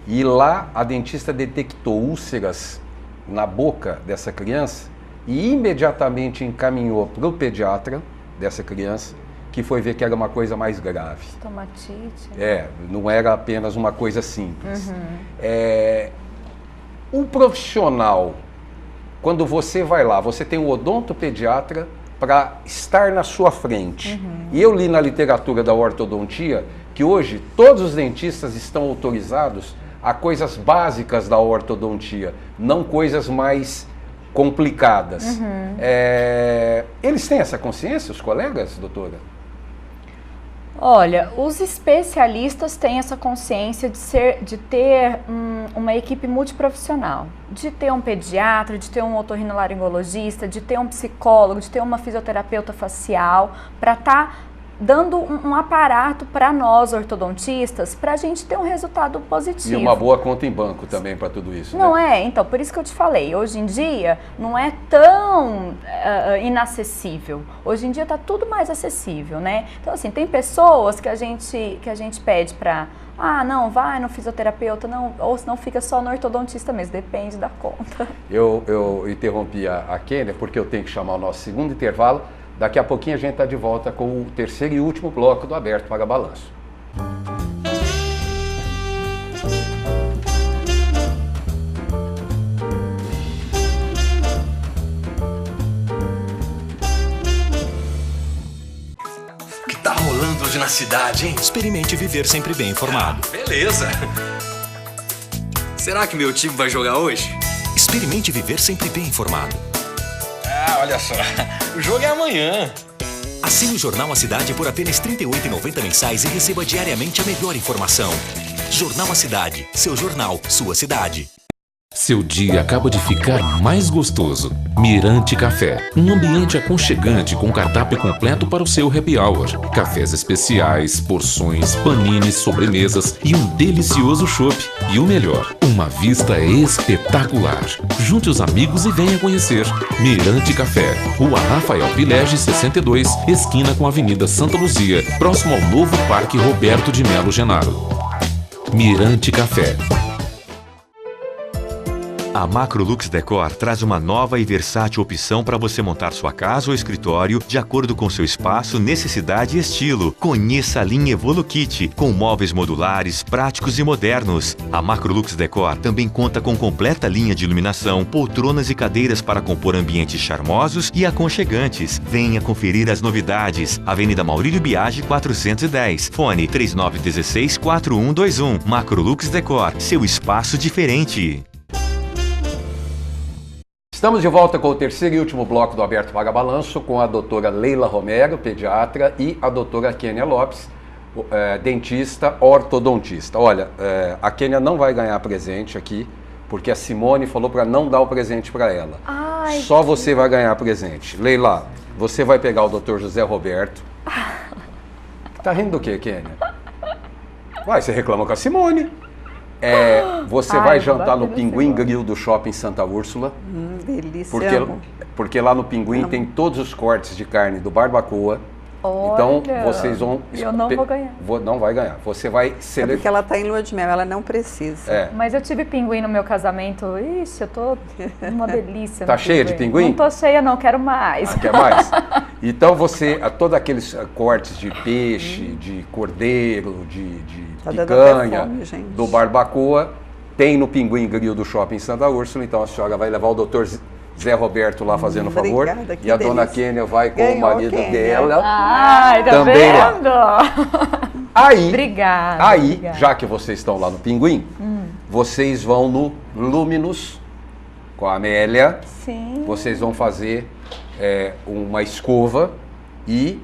e lá a dentista detectou úlceras na boca dessa criança e imediatamente encaminhou para o pediatra dessa criança, que foi ver que era uma coisa mais grave. Estomatite. Não era apenas uma coisa simples. Um profissional, quando você vai lá, você tem um odontopediatra para estar na sua frente. E eu li na literatura da ortodontia que hoje todos os dentistas estão autorizados a coisas básicas da ortodontia, não coisas mais complicadas. Eles têm essa consciência, os colegas, doutora? Olha, os especialistas têm essa consciência de ter uma equipe multiprofissional, de ter um pediatra, de ter um otorrinolaringologista, de ter um psicólogo, de ter uma fisioterapeuta facial, para estar dando um aparato para nós ortodontistas, para a gente ter um resultado positivo. E uma boa conta em banco também para tudo isso. Não né? Então, por isso que eu te falei, hoje em dia não é tão inacessível. Hoje em dia está tudo mais acessível, né? Então, assim, tem pessoas que a gente pede para, não, vai no fisioterapeuta, não, ou senão fica só no ortodontista mesmo, depende da conta. Eu interrompi a Kênia porque eu tenho que chamar o nosso segundo intervalo. Daqui a pouquinho a gente está de volta com o terceiro e último bloco do Aberto para Balanço. O que tá rolando hoje na cidade, hein? Experimente viver sempre bem informado. Beleza! Será que meu time vai jogar hoje? Experimente viver sempre bem informado. Olha só, o jogo é amanhã. Assine o Jornal A Cidade por apenas R$ 38,90 mensais e receba diariamente a melhor informação. Jornal A Cidade, seu jornal, sua cidade. Seu dia acaba de ficar mais gostoso. Mirante Café, um ambiente aconchegante com cardápio completo para o seu happy hour. Cafés especiais, porções, panines, sobremesas e um delicioso chopp. E o melhor, uma vista espetacular. Junte os amigos e venha conhecer. Mirante Café, Rua Rafael Pilege 62, esquina com a Avenida Santa Luzia, próximo ao novo Parque Roberto de Melo Genaro. Mirante Café. A Macrolux Decor traz uma nova e versátil opção para você montar sua casa ou escritório de acordo com seu espaço, necessidade e estilo. Conheça a linha Evolukit, com móveis modulares, práticos e modernos. A Macrolux Decor também conta com completa linha de iluminação, poltronas e cadeiras para compor ambientes charmosos e aconchegantes. Venha conferir as novidades. Avenida Maurílio Biagi 410. Fone 3916-4121. Macrolux Decor, seu espaço diferente. Estamos de volta com o terceiro e último bloco do Aberto para Balanço com a doutora Leila Romero, pediatra, e a doutora Kênia Lopes, dentista, ortodontista. Olha, a Kênia não vai ganhar presente aqui, porque a Simone falou para não dar o presente para ela. Só você vai ganhar presente. Leila, você vai pegar o doutor José Roberto, Tá rindo do quê, Kênia? Vai, você reclama com a Simone. Você vai jantar no Pinguim Grill do Shopping Santa Úrsula. Delícia. Porque lá no Pinguim tem todos os cortes de carne do Barbacoa. Olha, então vocês vão... Eu não vou ganhar. Não vai ganhar. Você vai selecionar. Porque ela está em lua de mel, ela não precisa. Mas eu tive pinguim no meu casamento. Ixi, eu tô uma delícia. Tá cheia de pinguim? Não tô cheia não, quero mais. Quer mais? Então todos aqueles cortes de peixe, de cordeiro, de picanha, do Barbacoa, tem no Pinguim Grill do Shopping Santa Úrsula. Então a senhora vai levar o doutor Zé Roberto lá fazendo favor. E a dona Kênia vai com o marido dela. Ai, tá também vendo? Lá. Aí, obrigada. Já que vocês estão lá no Pinguim, vocês vão no Luminous com a Amélia. Sim. Vocês vão fazer uma escova e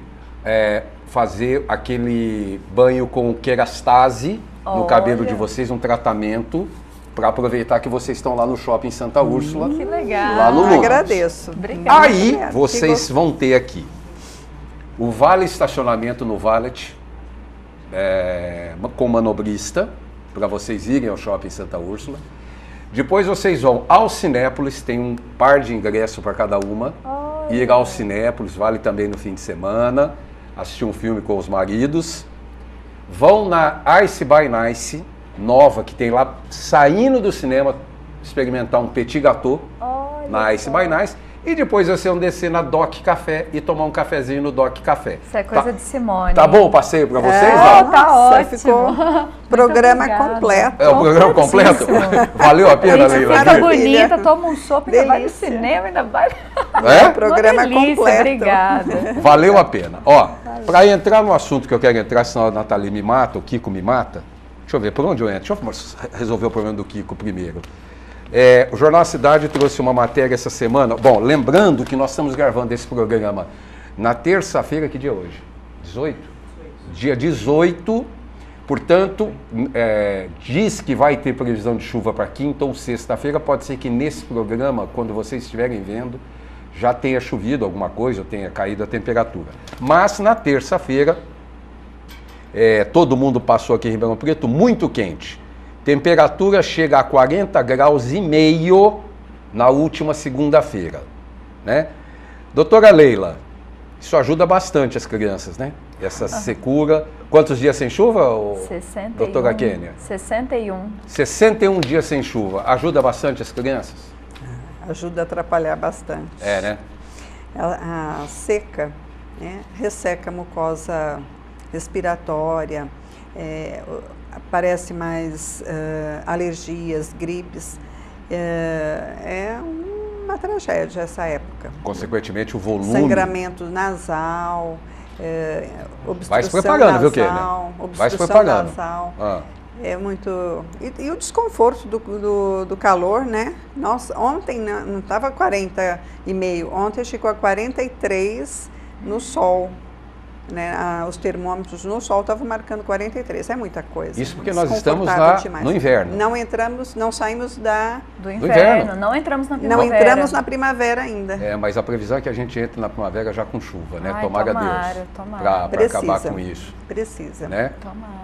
fazer aquele banho com kerastase no cabelo de vocês, um tratamento para aproveitar que vocês estão lá no Shopping Santa Úrsula. Que legal. Lá no Luminous. Agradeço. Obrigada. Aí vocês vão ter aqui o vale estacionamento no Valet com manobrista, para vocês irem ao Shopping Santa Úrsula. Depois vocês vão ao Cinépolis, tem um par de ingressos para cada uma. Ir ao Cinépolis, vale também no fim de semana, assistir um filme com os maridos. Vão na Ice by Nice, nova, que tem lá, saindo do cinema, experimentar um petit gâteau na Ice by Nice. E depois vocês vão descer na Doc Café e tomar um cafezinho no Doc Café. Isso é coisa de Simone. Tá bom o passeio pra vocês? Tá ótimo. Ficou programa completo. O programa completo? Valeu a pena, Leila? Fica bonita, toma um chopp, ainda vai no cinema, ainda vai... Programa completo. Obrigada. Valeu a pena. Para entrar no assunto que eu quero entrar, senão a Nathalie me mata, o Kiko me mata. Deixa eu ver, por onde eu entro? Deixa eu resolver o problema do Kiko primeiro. O Jornal Cidade trouxe uma matéria essa semana. Bom, lembrando que nós estamos gravando esse programa na terça-feira, que dia é hoje? 18? Dia 18, portanto, diz que vai ter previsão de chuva para quinta ou sexta-feira. Pode ser que nesse programa, quando vocês estiverem vendo, já tenha chovido alguma coisa, ou tenha caído a temperatura. Mas na terça-feira, todo mundo passou aqui em Ribeirão Preto muito quente. Temperatura chega a 40 graus e meio na última segunda-feira, né? Doutora Leila, isso ajuda bastante as crianças, né? Essa secura. Quantos dias sem chuva, 61, doutora Kênia? 61. 61 dias sem chuva. Ajuda bastante as crianças? Ajuda a atrapalhar bastante. Né? A seca, né, resseca a mucosa respiratória, aparece mais alergias, gripes. É uma tragédia essa época. Consequentemente, o volume... Sangramento nasal, obstrução vai se preparando, nasal, viu, Kênia? Vai se preparando. Nasal. É muito... E o desconforto do calor, né? Nossa, ontem não estava 40,5, ontem chegou a 43 no sol. Né, os termômetros no sol estavam marcando 43, é muita coisa. Isso porque nós estamos lá no inverno. Não saímos do inverno, não entramos na primavera. Não entramos na primavera ainda. Mas a previsão é que a gente entre na primavera já com chuva, né? Tomara Deus. Para acabar com isso. Precisa. Né?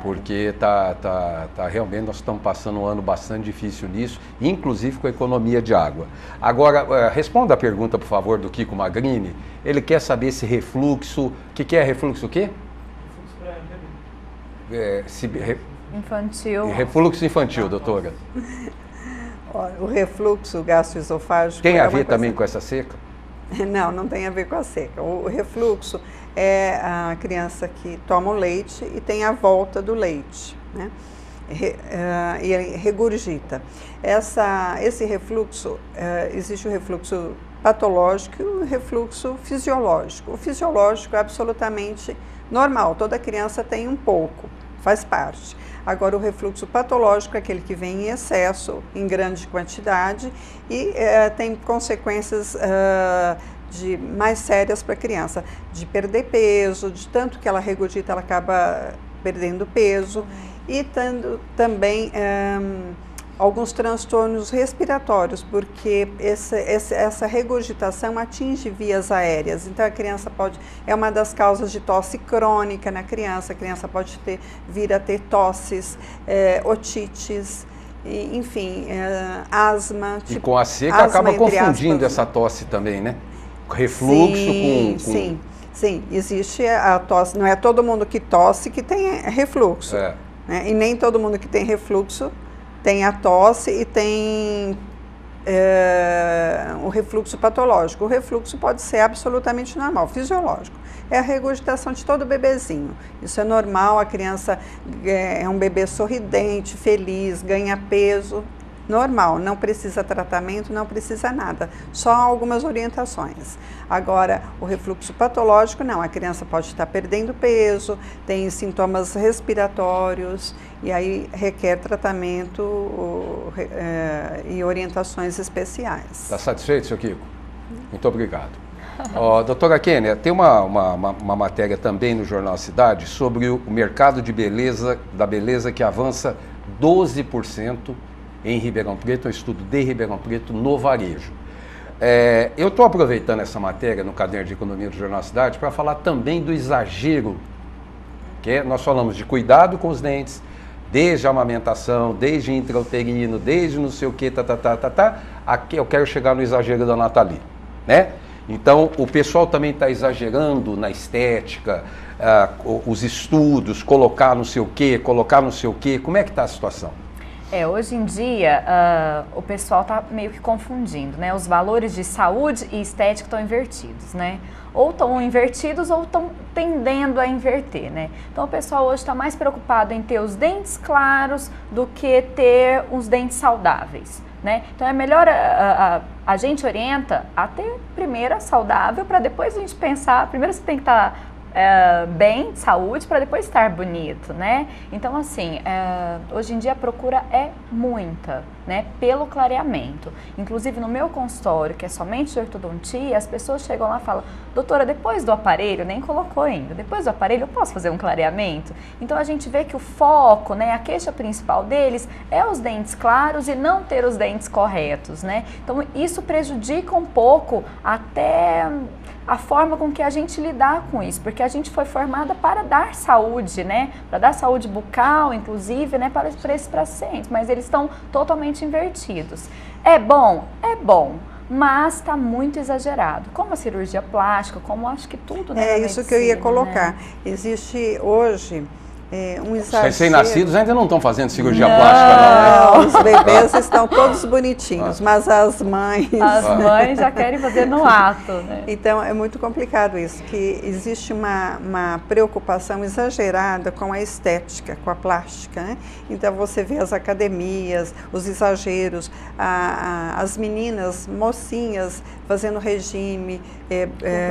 Porque tá realmente, nós estamos passando um ano bastante difícil nisso, inclusive com a economia de água. Agora, responda a pergunta, por favor, do Kiko Magrini. Ele quer saber esse refluxo. O que é refluxo o quê? Infantil. Refluxo infantil, doutora. O refluxo gastroesofágico... Tem a ver também com essa seca? Não tem a ver com a seca. O refluxo é a criança que toma o leite e tem a volta do leite, né? E ele regurgita. Esse refluxo, existe o refluxo patológico e o refluxo fisiológico. O fisiológico é absolutamente normal, toda criança tem um pouco, faz parte. Agora, o refluxo patológico é aquele que vem em excesso, em grande quantidade e tem consequências mais sérias para a criança, de perder peso, de tanto que ela regurgita, ela acaba perdendo peso e também alguns transtornos respiratórios, porque essa regurgitação atinge vias aéreas. Então, a criança é uma das causas de tosse crônica na criança. A criança pode vir a ter tosses, otites, enfim, asma. E com a seca acaba confundindo essa tosse também, né? Refluxo Sim, existe a tosse. Não é todo mundo que tosse que tem refluxo. Né? E nem todo mundo que tem refluxo tem a tosse e tem o refluxo patológico. O refluxo pode ser absolutamente normal, fisiológico. É a regurgitação de todo bebezinho. Isso é normal, a criança é um bebê sorridente, feliz, ganha peso. Normal, não precisa tratamento, não precisa nada, só algumas orientações. Agora, o refluxo patológico, não, a criança pode estar perdendo peso, tem sintomas respiratórios e aí requer tratamento e orientações especiais. Está satisfeito, seu Kiko? Muito obrigado. Doutora Kênia, tem uma matéria também no Jornal Cidade sobre o mercado de beleza, da beleza que avança 12% em Ribeirão Preto, um estudo de Ribeirão Preto no varejo. Eu estou aproveitando essa matéria no Caderno de Economia do Jornal Cidade para falar também do exagero, que nós falamos de cuidado com os dentes, desde a amamentação, desde intrauterino, desde não sei o que, aqui eu quero chegar no exagero da Nathalie, né? Então, o pessoal também está exagerando na estética, os estudos, colocar não sei o que, como é que está a situação? Hoje em dia, o pessoal está meio que confundindo, né? Os valores de saúde e estética estão invertidos, né? Ou estão invertidos ou estão tendendo a inverter, né? Então, o pessoal hoje está mais preocupado em ter os dentes claros do que ter os dentes saudáveis, né? Então, é melhor, a gente orienta a ter primeiro saudável para depois a gente pensar, primeiro você tem que estar bem, de saúde, para depois estar bonito, né? Então, assim, hoje em dia a procura é muita, né? Pelo clareamento. Inclusive, no meu consultório, que é somente de ortodontia, as pessoas chegam lá e falam: doutora, depois do aparelho, nem colocou ainda, depois do aparelho eu posso fazer um clareamento? Então, a gente vê que o foco, né? A queixa principal deles é os dentes claros e não ter os dentes corretos, né? Então, isso prejudica um pouco até a forma com que a gente lidar com isso, porque a gente foi formada para dar saúde, né? Para dar saúde bucal, inclusive, né? Para esses pacientes, mas eles estão totalmente invertidos. É bom, mas está muito exagerado. Como a cirurgia plástica, como acho que tudo, né? É isso que eu ia colocar. Né? Existe hoje um exagero. Os recém-nascidos ainda não estão fazendo cirurgia plástica, não, né? Os bebês estão todos bonitinhos, mas as mães... As mães já querem fazer no ato, né? Então, é muito complicado isso, que existe uma preocupação exagerada com a estética, com a plástica, né? Então, você vê as academias, os exageros, as meninas, mocinhas, fazendo regime,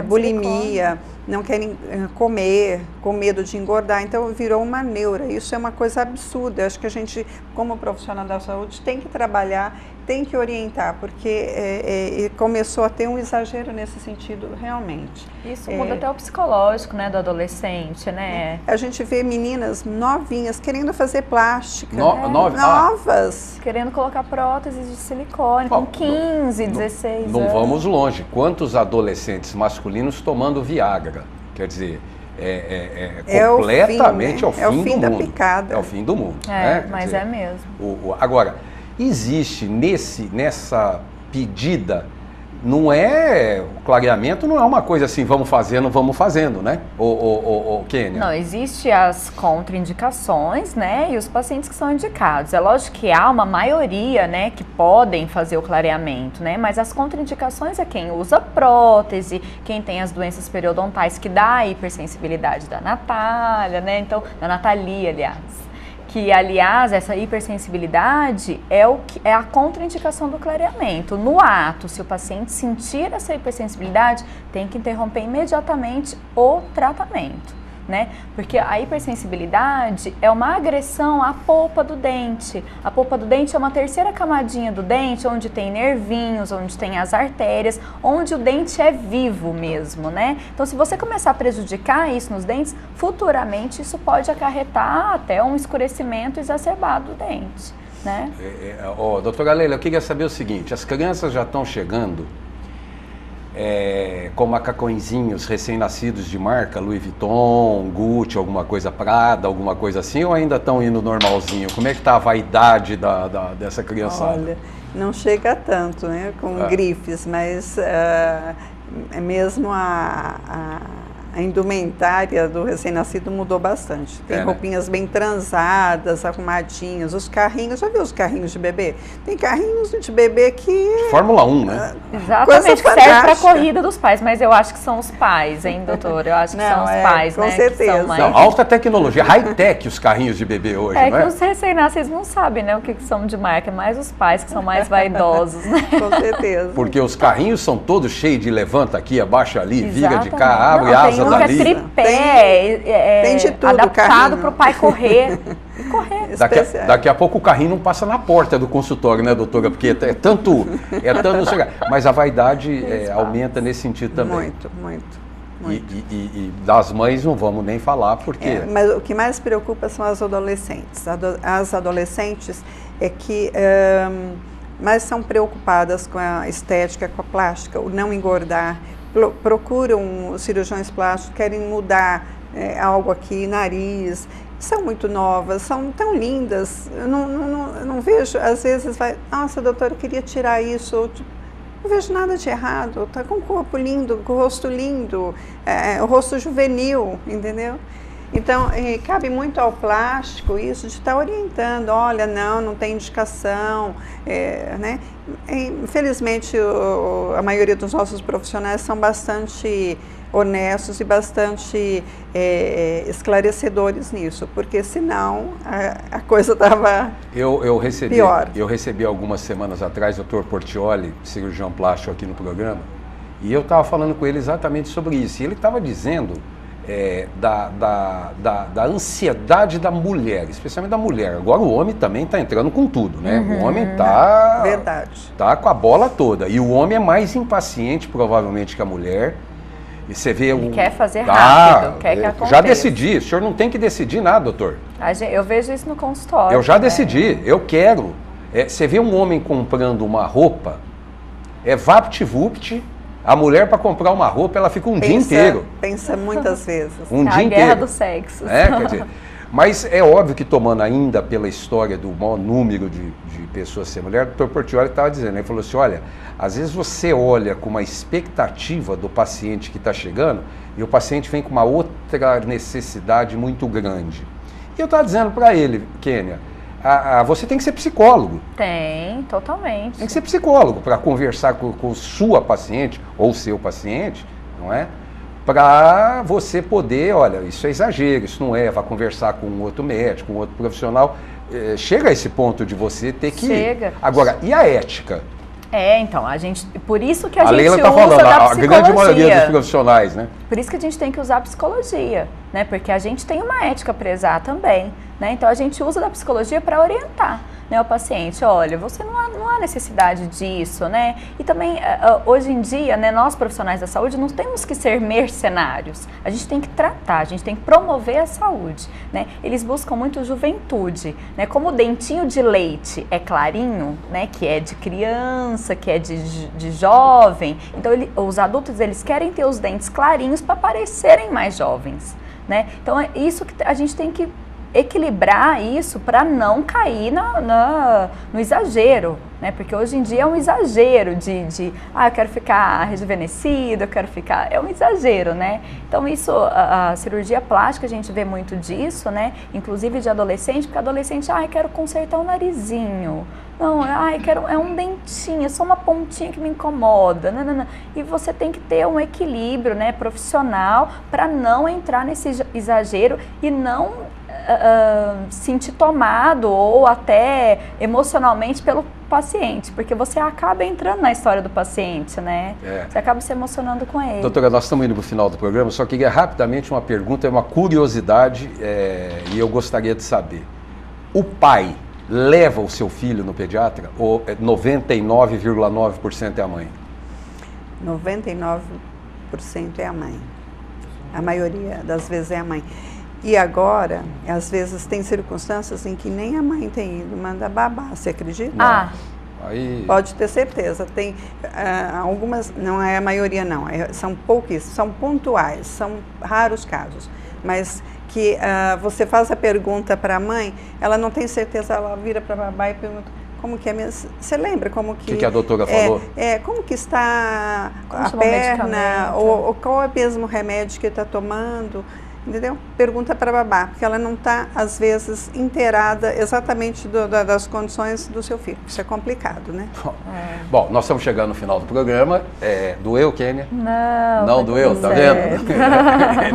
bulimia, não querem comer, com medo de engordar, então virou uma neura. Isso é uma coisa absurda. Eu acho que a gente, como profissional da saúde, tem que trabalhar, tem que orientar, porque começou a ter um exagero nesse sentido, realmente. Isso muda até o psicológico, né, do adolescente, né? A gente vê meninas novinhas querendo fazer plástica, novas. Querendo colocar próteses de silicone, com 15, 16 anos. Não vamos longe. Quantos adolescentes masculinos tomando Viagra? Quer dizer... completamente ao fim do mundo. Picada. É o fim do mundo. Mas dizer, mesmo. Agora, existe nessa pedida, o clareamento não é uma coisa assim, vamos fazendo, né? Kênia? Não, existe as contraindicações, né? E os pacientes que são indicados. É lógico que há uma maioria, né, que podem fazer o clareamento, né? Mas as contraindicações é quem usa prótese, quem tem as doenças periodontais, que dá a hipersensibilidade da Natália, né? Então, da Nathalie, aliás. Que, aliás, essa hipersensibilidade é a contraindicação do clareamento. No ato, se o paciente sentir essa hipersensibilidade, tem que interromper imediatamente o tratamento, né? Porque a hipersensibilidade é uma agressão à polpa do dente. A polpa do dente é uma terceira camadinha do dente, onde tem nervinhos, onde tem as artérias, onde o dente é vivo mesmo, né? Então, se você começar a prejudicar isso nos dentes, futuramente isso pode acarretar até um escurecimento exacerbado do dente. né? Doutora Leila, eu queria saber o seguinte, as crianças já estão chegando com macacõezinhos recém-nascidos de marca, Louis Vuitton, Gucci, alguma coisa Prada, alguma coisa assim, ou ainda estão indo normalzinho? Como é que está a vaidade dessa criançada? Olha, não chega tanto, né, com grifes, mas mesmo a indumentária do recém-nascido mudou bastante. Tem roupinhas bem transadas, arrumadinhas, os carrinhos, já viu os carrinhos de bebê? Tem carrinhos de bebê que... Fórmula 1, né? Exatamente, que serve para a corrida dos pais, mas eu acho que são os pais, hein, doutor? Eu acho que são os pais, com né? certeza. Mais... Não, alta tecnologia, high-tech os carrinhos de bebê hoje, não é? É que os recém-nascidos não sabem, né, o que são de marca, mais os pais que são mais vaidosos, né? Com certeza. Porque os carrinhos são todos cheios de levanta aqui, abaixa ali, vira de cá, abre asa tem dali. Tripé, tem de tudo, adaptado para o pai correr. E correr. Daqui a pouco o carrinho não passa na porta do consultório, né, doutora? Porque é tanto. Mas a vaidade aumenta nesse sentido também. Muito. E das mães não vamos nem falar, porque... mas o que mais preocupa são as adolescentes. As adolescentes é que mais são preocupadas com a estética, com a plástica, o não engordar. Procuram cirurgiões plásticos, querem mudar algo aqui, nariz, são muito novas, são tão lindas, eu não vejo, às vezes nossa doutora, eu queria tirar isso, não vejo nada de errado, está com o corpo lindo, com o rosto lindo, o rosto juvenil, entendeu? Então, cabe muito ao plástico isso de estar orientando, olha, não tem indicação, né? Infelizmente, a maioria dos nossos profissionais são bastante honestos e bastante esclarecedores nisso, porque senão a coisa estava pior. Eu recebi algumas semanas atrás o Dr. Portioli, cirurgião plástico aqui no programa, e eu estava falando com ele exatamente sobre isso, e ele estava dizendo... da ansiedade da mulher, especialmente da mulher. Agora o homem também está entrando com tudo, né? O homem tá com a bola toda. E o homem é mais impaciente, provavelmente, que a mulher. E você vê Ele quer fazer rápido, quer que aconteça. Já decidi. O senhor não tem que decidir nada, doutor. Eu vejo isso no consultório. Eu já decidi. Eu quero. Você vê um homem comprando uma roupa, vapt-vupt. A mulher, para comprar uma roupa, ela fica dia inteiro. Pensa muitas vezes. Dia inteiro. A guerra dos sexos. Quer dizer, mas é óbvio que, tomando ainda pela história do maior número de pessoas ser mulher, o Dr. Portioli estava dizendo, ele falou assim, olha, às vezes você olha com uma expectativa do paciente que está chegando e o paciente vem com uma outra necessidade muito grande. E eu estava dizendo para ele, Kênia, você tem que ser psicólogo. Tem, totalmente. Tem que ser psicólogo para conversar com sua paciente ou seu paciente, não é? Para você poder, olha, isso é exagero, isso não é, vai conversar com um outro médico, com outro profissional. Chega a esse ponto de você ter que... Chega. Agora, e a ética? Então, por isso que a gente Leila tá usa falando, da a grande maioria dos profissionais, né? Por isso que a gente tem que usar a psicologia, né? Porque a gente tem uma ética a prezar também, né? Então a gente usa da psicologia para orientar, né, o paciente. Olha, você não há necessidade disso, né? E também, hoje em dia, né, nós profissionais da saúde não temos que ser mercenários. A gente tem que tratar, a gente tem que promover a saúde, né? Eles buscam muito juventude, né? Como o dentinho de leite é clarinho, né, que é de criança, que é de jovem, então os adultos, eles querem ter os dentes clarinhos para parecerem mais jovens, né? Então é isso que a gente tem que equilibrar isso para não cair no exagero, né? Porque hoje em dia é um exagero eu quero ficar rejuvenescido, eu quero ficar... É um exagero, né? Então isso, a cirurgia plástica, a gente vê muito disso, né? Inclusive de adolescente, porque adolescente, eu quero consertar o narizinho. Não, é um dentinho, é só uma pontinha que me incomoda. Não. E você tem que ter um equilíbrio, né, profissional, para não entrar nesse exagero e não sentir tomado ou até emocionalmente pelo paciente, porque você acaba entrando na história do paciente, né? Você acaba se emocionando com ele. Doutora, nós estamos indo para o final do programa, só queria rapidamente uma pergunta, uma curiosidade, e eu gostaria de saber. O pai leva o seu filho no pediatra ou 99,9% é a mãe? 99% é a mãe. A maioria das vezes é a mãe. E agora, às vezes tem circunstâncias em que nem a mãe tem ido, manda babá, você acredita? Aí... Pode ter certeza, tem algumas, não é a maioria não, são poucos, são pontuais, são raros casos, mas que você faz a pergunta para a mãe, ela não tem certeza, ela vira para a babá e pergunta, como que é mesmo? Você lembra como que... O que a doutora falou? Como que está a perna, ou qual é mesmo o remédio que está tomando, entendeu? Pergunta para a babá, porque ela não está, às vezes, inteirada exatamente das condições do seu filho. Isso é complicado, né? Bom, nós estamos chegando no final do programa. Doeu, Kênia? Não doeu, tá vendo?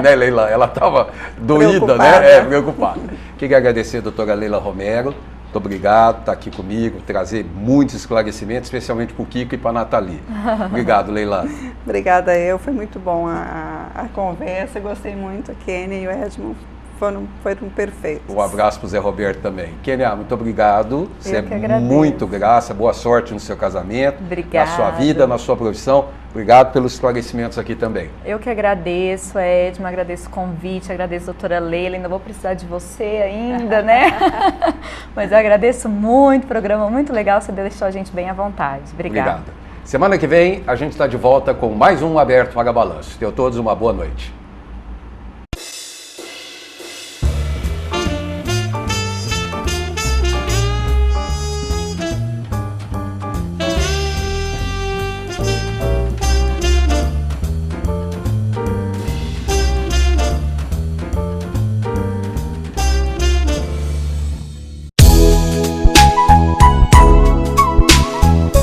Né, Leila? Ela estava doída, né? Preocupada. Queria agradecer a doutora Leila Romero. Muito obrigado por estar aqui comigo, trazer muitos esclarecimentos, especialmente para o Kiko e para a Nathalie. Obrigado, Leila. Obrigada foi muito bom a conversa, gostei muito, a Kênia e o Edmond foram perfeitos. Um abraço para o Zé Roberto também. Kênia, muito obrigado. Você é muito graça, boa sorte no seu casamento, na sua vida, na sua profissão. Obrigado pelos esclarecimentos aqui também. Eu que agradeço, Edmond, agradeço o convite, agradeço a doutora Leila, ainda vou precisar de você ainda, né? Mas eu agradeço muito, programa muito legal, você deixou a gente bem à vontade. Obrigada. Obrigado. Semana que vem a gente está de volta com mais um Aberto para Balanço. Tenham todos uma boa noite.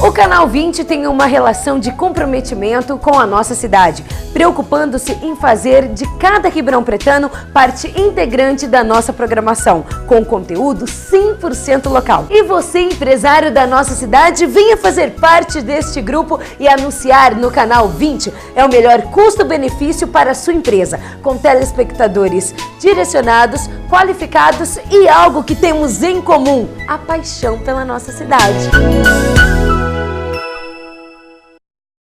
O Canal 20 tem uma relação de comprometimento com a nossa cidade, preocupando-se em fazer de cada ribeirão pretano parte integrante da nossa programação, com conteúdo 100% local. E você, empresário da nossa cidade, venha fazer parte deste grupo e anunciar no Canal 20. É o melhor custo-benefício para a sua empresa, com telespectadores direcionados, qualificados e algo que temos em comum: a paixão pela nossa cidade.